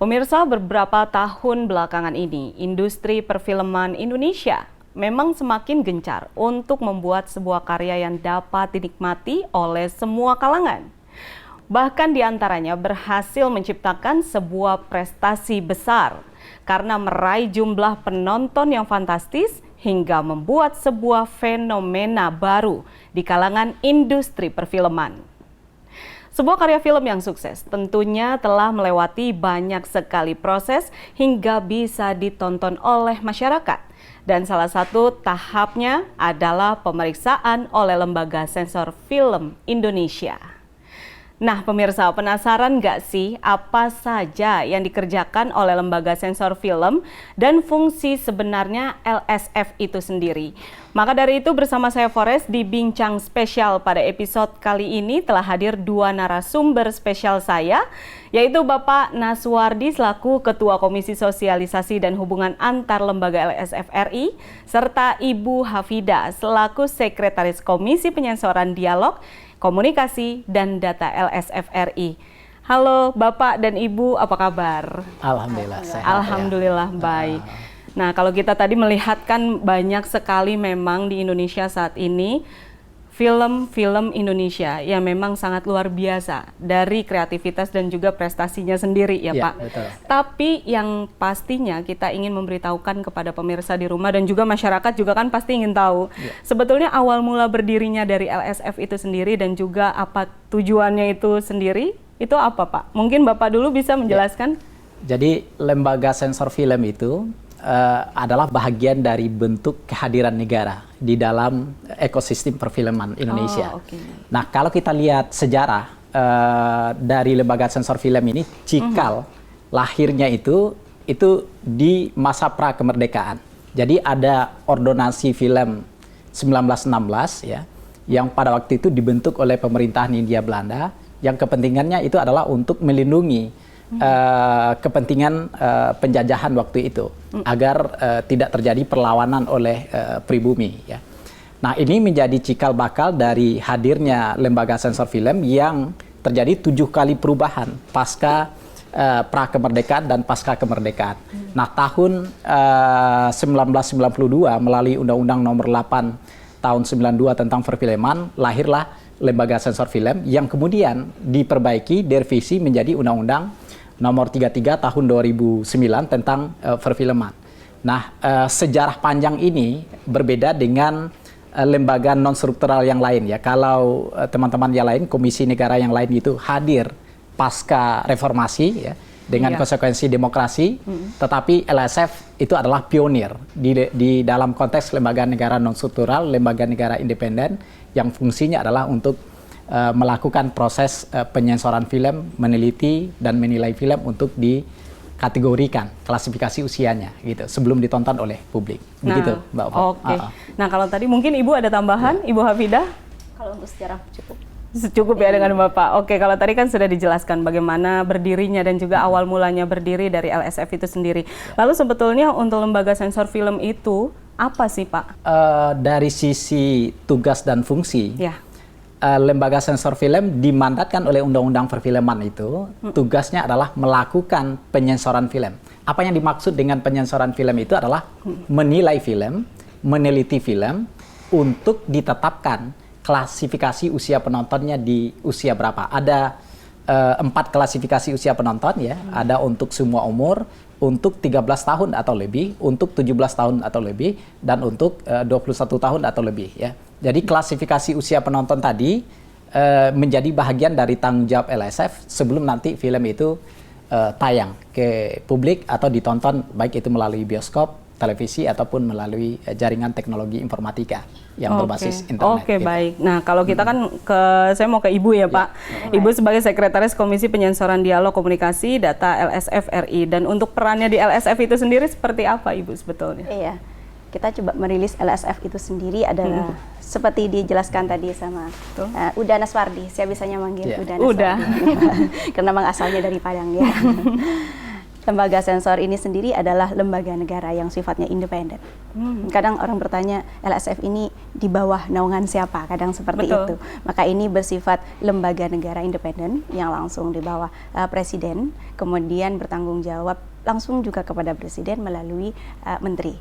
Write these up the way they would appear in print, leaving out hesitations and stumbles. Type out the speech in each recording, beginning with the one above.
Pemirsa, beberapa tahun belakangan ini, industri perfilman Indonesia memang semakin gencar untuk membuat sebuah karya yang dapat dinikmati oleh semua kalangan. Bahkan diantaranya berhasil menciptakan sebuah prestasi besar karena meraih jumlah penonton yang fantastis hingga membuat sebuah fenomena baru di kalangan industri perfilman. Sebuah karya film yang sukses tentunya telah melewati banyak sekali proses hingga bisa ditonton oleh masyarakat. Dan salah satu tahapnya adalah pemeriksaan oleh Lembaga Sensor Film Indonesia. Nah, pemirsa, penasaran nggak sih apa saja yang dikerjakan oleh Lembaga Sensor Film dan fungsi sebenarnya LSF itu sendiri? Maka dari itu bersama saya Forest di Bincang Spesial pada episode kali ini telah hadir dua narasumber spesial saya, yaitu Bapak Naswardi selaku Ketua Komisi Sosialisasi dan Hubungan Antar Lembaga LSF RI, serta Ibu Hafida selaku Sekretaris Komisi Penyensoran Dialog, Komunikasi dan Data LSF RI. Halo Bapak dan Ibu, apa kabar? Alhamdulillah sehat. Alhamdulillah baik. Nah, kalau kita tadi melihat kan banyak sekali memang di Indonesia saat ini film-film Indonesia yang memang sangat luar biasa dari kreativitas dan juga prestasinya sendiri ya Pak. Betul. Tapi yang pastinya kita ingin memberitahukan kepada pemirsa di rumah dan juga masyarakat juga kan pasti ingin tahu sebetulnya awal mula berdirinya dari LSF itu sendiri dan juga apa tujuannya itu sendiri, itu apa Pak? Mungkin Bapak dulu bisa menjelaskan. Jadi Lembaga Sensor Film itu adalah bagian dari bentuk kehadiran negara di dalam ekosistem perfilman Indonesia. Nah, kalau kita lihat sejarah dari Lembaga Sensor Film ini, cikal lahirnya itu di masa pra-kemerdekaan. Jadi ada ordonansi film 1916 ya, yang pada waktu itu dibentuk oleh pemerintahan Hindia Belanda, yang kepentingannya itu adalah untuk melindungi kepentingan penjajahan waktu itu agar tidak terjadi perlawanan oleh pribumi ya. Nah, ini menjadi cikal bakal dari hadirnya Lembaga Sensor Film yang terjadi 7 kali perubahan pasca pra-kemerdekaan dan pasca kemerdekaan. Nah, tahun 1992 melalui Undang-Undang Nomor 8 Tahun 92 tentang perfilman lahirlah Lembaga Sensor Film yang kemudian diperbaiki, direvisi menjadi Undang-Undang Nomor 33 Tahun 2009 tentang perfilman. Nah, sejarah panjang ini berbeda dengan lembaga non-struktural yang lain ya. Kalau teman-teman yang lain, komisi negara yang lain itu hadir pasca reformasi ya, dengan konsekuensi demokrasi, tetapi LSF itu adalah pionir di dalam konteks lembaga negara non-struktural, lembaga negara independen yang fungsinya adalah untuk melakukan proses penyensoran film, meneliti dan menilai film untuk dikategorikan klasifikasi usianya gitu sebelum ditonton oleh publik. Begitu, Mbak Opo. Oke. Nah, kalau tadi mungkin Ibu ada tambahan, Ibu Hafidah? Kalau untuk sejarah Cukup ya dengan Bapak. Oke, kalau tadi kan sudah dijelaskan bagaimana berdirinya dan juga awal mulanya berdiri dari LSF itu sendiri. Lalu sebetulnya untuk Lembaga Sensor Film itu apa sih Pak? Dari sisi tugas dan fungsi, Lembaga Sensor Film dimandatkan oleh Undang-Undang Perfilman itu, tugasnya adalah melakukan penyensoran film. Apa yang dimaksud dengan penyensoran film itu adalah menilai film, meneliti film, untuk ditetapkan klasifikasi usia penontonnya di usia berapa. Ada 4 klasifikasi usia penonton ya, ada untuk semua umur, untuk 13 tahun atau lebih, untuk 17 tahun atau lebih, dan untuk 21 tahun atau lebih ya. Jadi klasifikasi usia penonton tadi menjadi bagian dari tanggung jawab LSF sebelum nanti film itu tayang ke publik atau ditonton baik itu melalui bioskop, televisi ataupun melalui jaringan teknologi informatika yang berbasis internet. Oke, baik. Nah, kalau kita kan saya mau ke Ibu ya, Pak. Ibu sebagai Sekretaris Komisi Penyensoran Dialog Komunikasi Data LSF RI, dan untuk perannya di LSF itu sendiri seperti apa Ibu sebetulnya? Iya, kita coba merilis LSF itu sendiri adalah seperti dijelaskan tadi sama Uda Naswardi. Saya bisanya manggil Uda Naswardi karena memang asalnya dari Padang ya. lembaga sensor ini sendiri adalah lembaga negara yang sifatnya independen. Kadang orang bertanya, LSF ini di bawah naungan siapa? Kadang seperti itu. Maka ini bersifat lembaga negara independen yang langsung di bawah presiden, kemudian bertanggung jawab langsung juga kepada presiden melalui menteri.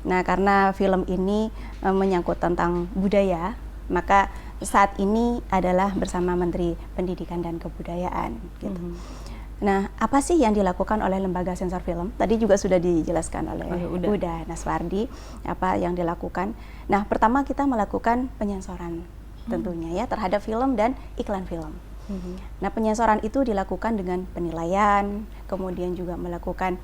Nah, karena film ini menyangkut tentang budaya, maka saat ini adalah bersama Menteri Pendidikan dan Kebudayaan gitu. Nah, apa sih yang dilakukan oleh lembaga sensor film? Tadi juga sudah dijelaskan oleh Uda Naswardi apa yang dilakukan. Nah, pertama kita melakukan penyensoran tentunya ya terhadap film dan iklan film. Nah, penyensoran itu dilakukan dengan penilaian, kemudian juga melakukan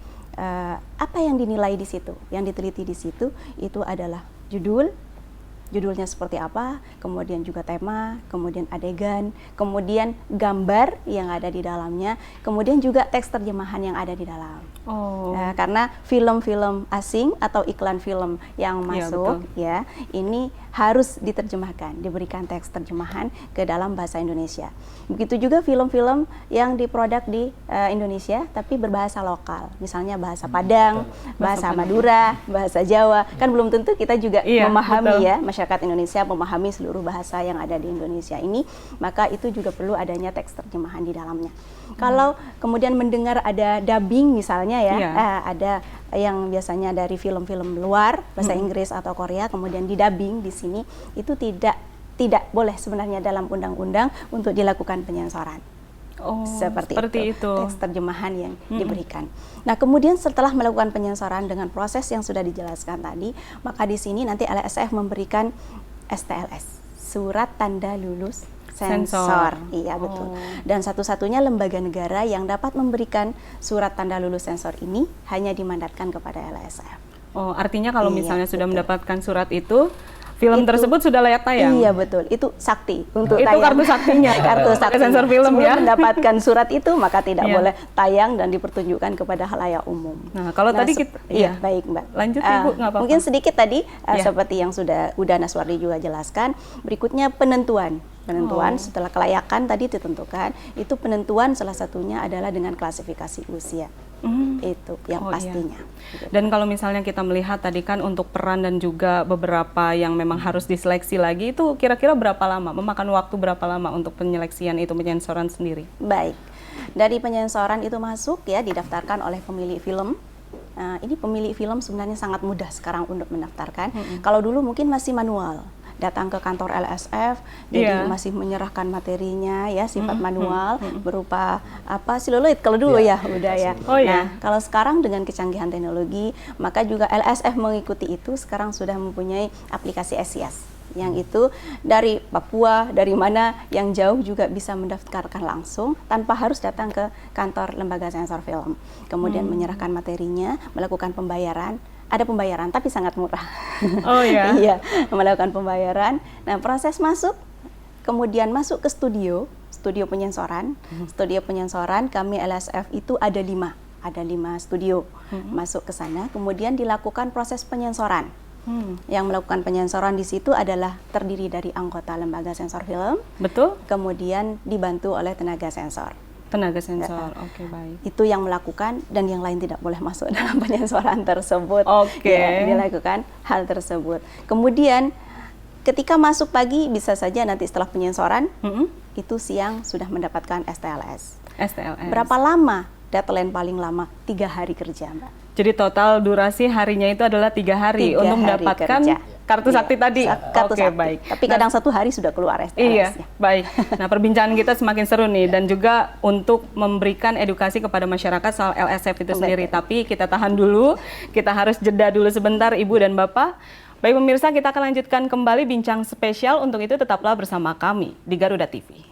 apa yang dinilai di situ, yang diteliti di situ itu adalah judulnya seperti apa, kemudian juga tema, kemudian adegan, kemudian gambar yang ada di dalamnya, kemudian juga teks terjemahan yang ada di dalam. Nah, karena film-film asing atau iklan film yang masuk, ya ini harus diterjemahkan, diberikan teks terjemahan ke dalam bahasa Indonesia. Begitu juga film-film yang diproduk di Indonesia, tapi berbahasa lokal, misalnya bahasa Padang, bahasa Madura, bahasa Jawa. Kan belum tentu kita juga memahami ya, masyarakat Indonesia memahami seluruh bahasa yang ada di Indonesia ini, maka itu juga perlu adanya teks terjemahan di dalamnya. Kalau kemudian mendengar ada dubbing misalnya ya, ada yang biasanya dari film-film luar bahasa Inggris atau Korea kemudian didubbing di sini, itu tidak boleh sebenarnya dalam undang-undang untuk dilakukan penyensoran. Seperti itu teks terjemahan yang diberikan. Nah, kemudian setelah melakukan penyensoran dengan proses yang sudah dijelaskan tadi, maka di sini nanti LSF memberikan STLS, surat tanda lulus sensor. Iya, betul. Dan satu-satunya lembaga negara yang dapat memberikan surat tanda lulus sensor ini hanya dimandatkan kepada LSF. Artinya kalau misalnya sudah mendapatkan surat itu, film tersebut sudah layak tayang. Iya, betul. Itu sakti untuk itu tayang. Kartu saktinya. Kartu sakti sensor film ya. Mendapatkan surat itu maka tidak boleh tayang dan dipertunjukkan kepada halayak umum. Nah, kalau tadi kita baik, Mbak. Lanjut Ibu, nggak apa-apa. Mungkin sedikit tadi seperti yang sudah Uda Naswardi juga jelaskan, berikutnya penentuan setelah kelayakan tadi ditentukan, itu penentuan salah satunya adalah dengan klasifikasi usia. Itu yang pastinya. Dan kalau misalnya kita melihat tadi kan untuk peran dan juga beberapa yang memang harus diseleksi lagi, itu kira-kira berapa lama, memakan waktu berapa lama untuk penyeleksian itu, penyensoran sendiri? Baik, dari penyensoran itu masuk ya didaftarkan oleh pemilik film. Ini pemilik film sebenarnya sangat mudah sekarang untuk mendaftarkan. Kalau dulu mungkin masih manual, datang ke kantor LSF, jadi masih menyerahkan materinya ya sifat manual berupa siluloid kalau dulu udah ya. Nah, kalau sekarang dengan kecanggihan teknologi, maka juga LSF mengikuti itu, sekarang sudah mempunyai aplikasi SIS yang itu dari Papua, dari mana yang jauh juga bisa mendaftarkan langsung tanpa harus datang ke kantor lembaga sensor film. Kemudian menyerahkan materinya, melakukan pembayaran. Ada pembayaran tapi sangat murah. Iya, melakukan pembayaran. Nah, proses masuk, kemudian masuk ke studio penyensoran. Studio penyensoran kami LSF itu ada 5 studio. Masuk ke sana, kemudian dilakukan proses penyensoran. Yang melakukan penyensoran di situ adalah terdiri dari anggota lembaga sensor film. Betul. Kemudian dibantu oleh tenaga sensor. Oke, baik. Itu yang melakukan dan yang lain tidak boleh masuk dalam penyensoran tersebut. Dilakukan hal tersebut. Kemudian ketika masuk pagi bisa saja nanti setelah penyensoran itu siang sudah mendapatkan STLS. Berapa lama? Deadline paling lama 3 hari kerja, Mbak. Jadi total durasi harinya itu adalah 3 hari untuk mendapatkan kartu sakti tadi. Baik. Tapi kadang 1 hari sudah keluar STLS. Iya, baik. Nah, perbincangan kita semakin seru nih, dan juga untuk memberikan edukasi kepada masyarakat soal LSF itu sendiri. Tapi kita tahan dulu, kita harus jeda dulu sebentar, Ibu dan Bapak. Baik pemirsa, kita akan lanjutkan kembali bincang spesial. Untuk itu tetaplah bersama kami di Garuda TV.